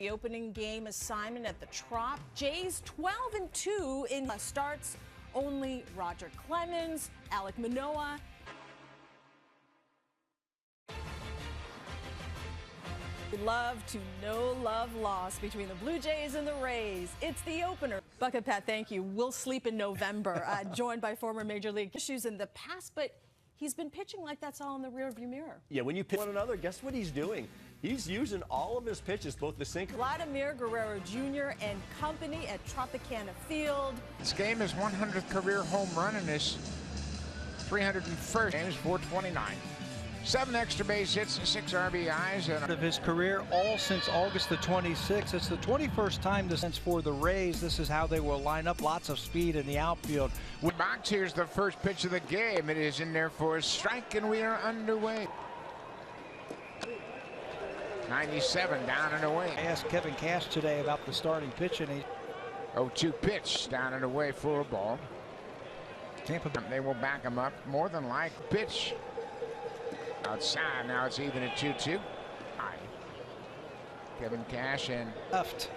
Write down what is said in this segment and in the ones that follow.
The opening game assignment at the Trop. Jays 12-2 in starts. Only Roger Clemens, Alek Manoah. Love to no love lost between the Blue Jays and the Rays. It's the opener. Bucket Pat, thank you. We'll sleep in November. Joined by former Major League issues in the past, but he's been pitching like that's all in the rearview mirror. Yeah, when you pitch one another, guess what he's doing? He's using all of his pitches, both the sinker. Vladimir Guerrero Jr. and company at Tropicana Field. This game is 100th career home run and his 301st game is 429. 7 extra base hits and 6 RBIs. And of his career, all since August the 26th. It's the 21st time since for the Rays. This is how they will line up. Lots of speed in the outfield. Box, here's the first pitch of the game. It is in there for a strike, and we are underway. 97 down and away. I asked Kevin Cash today about the starting pitch, and he 0-2 pitch down and away for a ball. Tampa. They will back him up more than like pitch. Outside, now it's even at 2-2. Kevin Cash and left.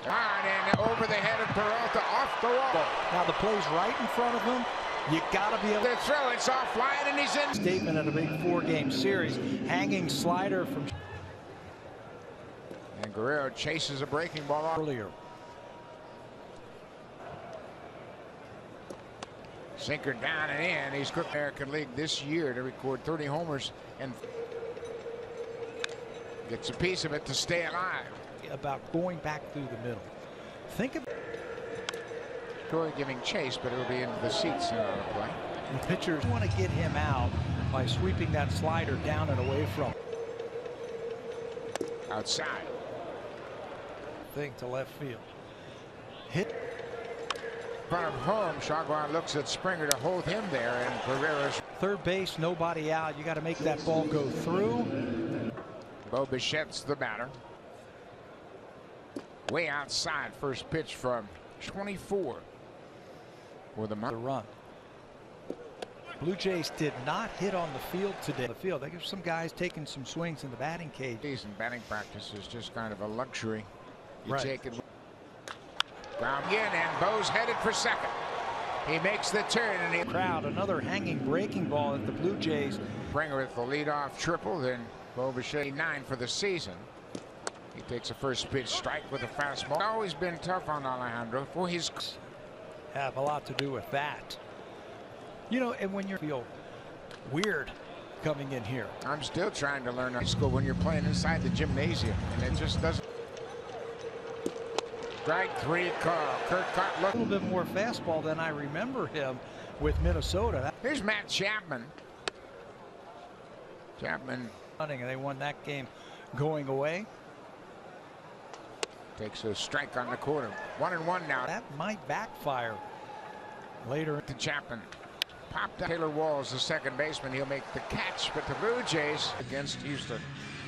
And over the head of Peralta, off the wall. Now the play's right in front of him. You got to be able to throw. It's offline, and he's in. Statement in a big 4-game series. Hanging slider from. And Guerrero chases a breaking ball earlier. Sinker down and in. He's cooked American League this year to record 30 homers and gets a piece of it to stay alive. About going back through the middle. Think of Corey giving chase, but it'll be into the seats on the play. The pitchers want to get him out by sweeping that slider down and away from. Outside. Thing to left field. Hit. Front of home, Shagwan looks at Springer to hold him there, and Guerrero's third base, nobody out. You got to make that ball go through. Bo Bichette's the batter. Way outside, first pitch from 24 for the run. Blue Jays did not hit on the field today. They give some guys taking some swings in the batting cage. Decent batting practice is just kind of a luxury. You right. Take it. Ground in, and Bo's headed for second. He makes the turn, and he crowd another hanging breaking ball at the Blue Jays. Springer with the leadoff triple, then Bo Bichette 9 for the season. He takes a first pitch strike with a fastball. Always been tough on Alejandro for his. Have a lot to do with that. You know, and when you feel weird coming in here. I'm still trying to learn high school when you're playing inside the gymnasium, and it just doesn't. Strike 3 call. Kirkcott looked a little bit more fastball than I remember him with Minnesota. Here's Matt Chapman. Running, and they won that game going away. Takes a strike on the quarter. 1-1 now. That might backfire later. To Chapman. Popped up. Taylor Walls, the second baseman. He'll make the catch, but the Blue Jays against Houston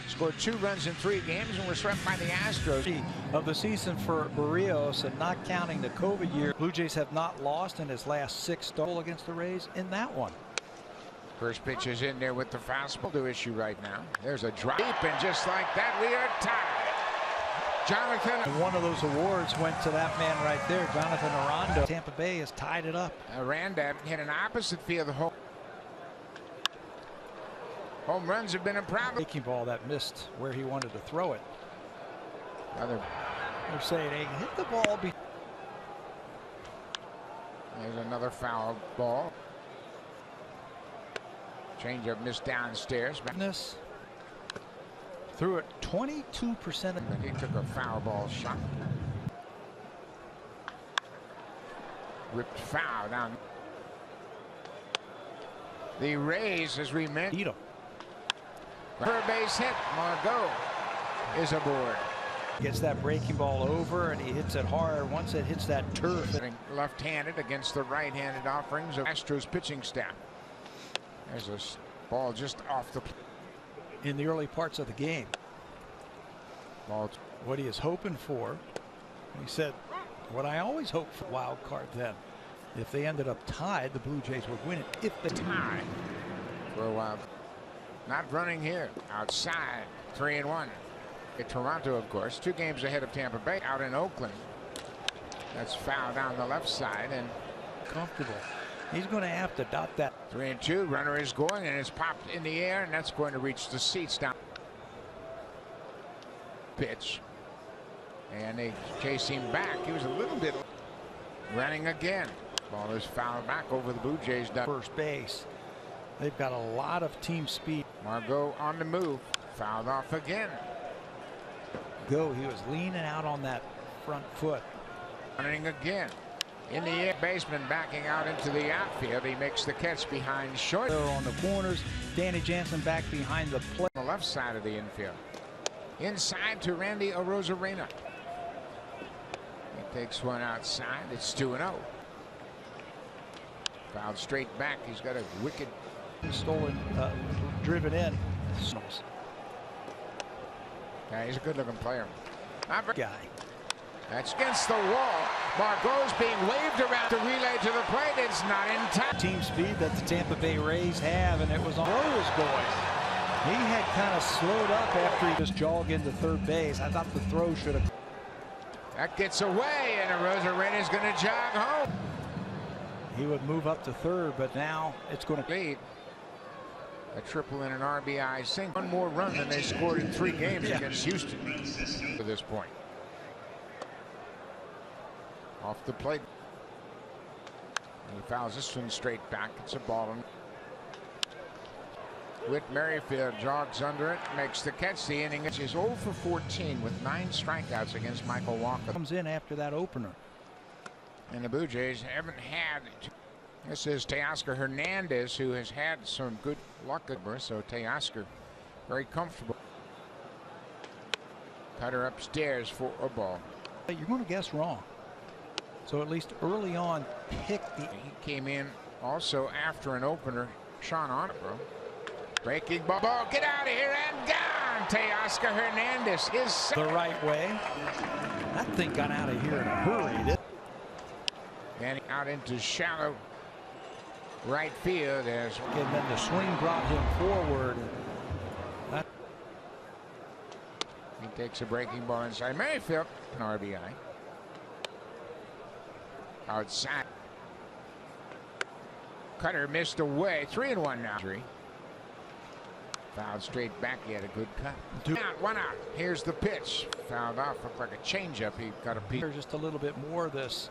scored 2 runs in 3 games and were swept by the Astros. Of the season for Barrios, and not counting the COVID year, Blue Jays have not lost in his last 6 starts against the Rays in that one. First pitch is in there with the fastball to issue right now. There's a drop, and just like that, we are tied. Jonathan. And one of those awards went to that man right there, Jonathan Aranda. Tampa Bay has tied it up. Aranda hit an opposite field home. Home runs have been a problem. Breaking ball that missed where he wanted to throw it. They're saying, hey, hit the ball. There's another foul ball. Changeup missed downstairs. Threw it 22%. He took a foul ball shot. Ripped foul down. The Rays, as we mentioned. Third base hit. Margot is aboard. Gets that breaking ball over, and he hits it hard. Once it hits that turf. Left-handed against the right-handed offerings of Astros pitching staff. There's a ball just off the. In the early parts of the game. Ball. What he is hoping for. He said, what I always hope for wild card then. If they ended up tied, the Blue Jays would win it. If the tie for a while. Not running here. Outside. 3-1. Toronto, of course, 2 games ahead of Tampa Bay out in Oakland. That's foul down the left side and comfortable. He's going to have to dot that. 3-2. Runner is going and it's popped in the air, and that's going to reach the seats down. Pitch. And they chase him back. He was a little bit running again. Ball is fouled back over the Blue Jays. First base. They've got a lot of team speed. Margot on the move. Fouled off again. He was leaning out on that front foot. Running again. In the air, baseman backing out into the outfield. He makes the catch behind short. On the corners, Danny Jansen back behind the plate. On the left side of the infield. Inside to Randy Arozarena. He takes one outside. It's 2-0. Fouled straight back. He's got a wicked stolen, driven in. Yeah, he's a good-looking player. Guy. That's against the wall. Margot's being waved around to relay to the plate. It's not in time. Team speed that the Tampa Bay Rays have, and it was on was going. He had kind of slowed up after he just jogged into third base. I thought the throw should have. That gets away, and Arozarena is going to jog home. He would move up to third, but now it's going to lead. A triple and an RBI single. One more run than they scored in 3 games against Houston to this point. Off the plate. And he fouls this one straight back. It's a ball. Whit Merrifield jogs under it, makes the catch. The inning is 0 for 14 with 9 strikeouts against Michael Walker. Comes in after that opener. And the Blue Jays haven't had. This is Teoscar Hernandez, who has had some good luck at birth. So Teoscar very comfortable. Cutter upstairs for a ball. You're going to guess wrong. So at least early on, pick the. He came in also after an opener. Sean Onabro. Breaking ball. Get out of here and gone. Teoscar Hernandez. The right way. That thing got out of here in a hurry. And out into shallow right field. And then the swing brought him forward. He takes a breaking ball inside. Merrifield, an RBI. Outside. Cutter missed away. 3-1 now. Fouled straight back. He had a good cut. One out. Here's the pitch. Fouled off. Looked like a changeup. He got a piece. Just a little bit more of this.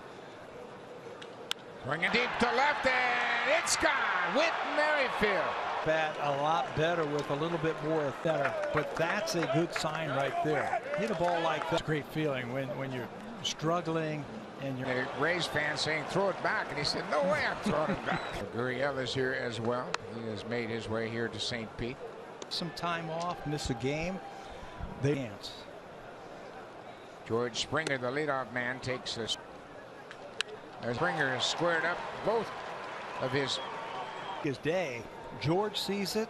Bring it deep to left, and it's gone. Whit Merrifield. Bat a lot better with a little bit more better, but that's a good sign right there. Hit a ball like that. It's a great feeling when you're struggling and you're. The Rays fan saying throw it back, and he said no way I'm throwing it back. Gurriel is here as well. He has made his way here to St. Pete. Some time off, miss a game. They dance. George Springer, the leadoff man, takes this. Springer is squared up both of his day. George sees it.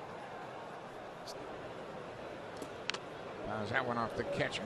Fouls that one off the catcher.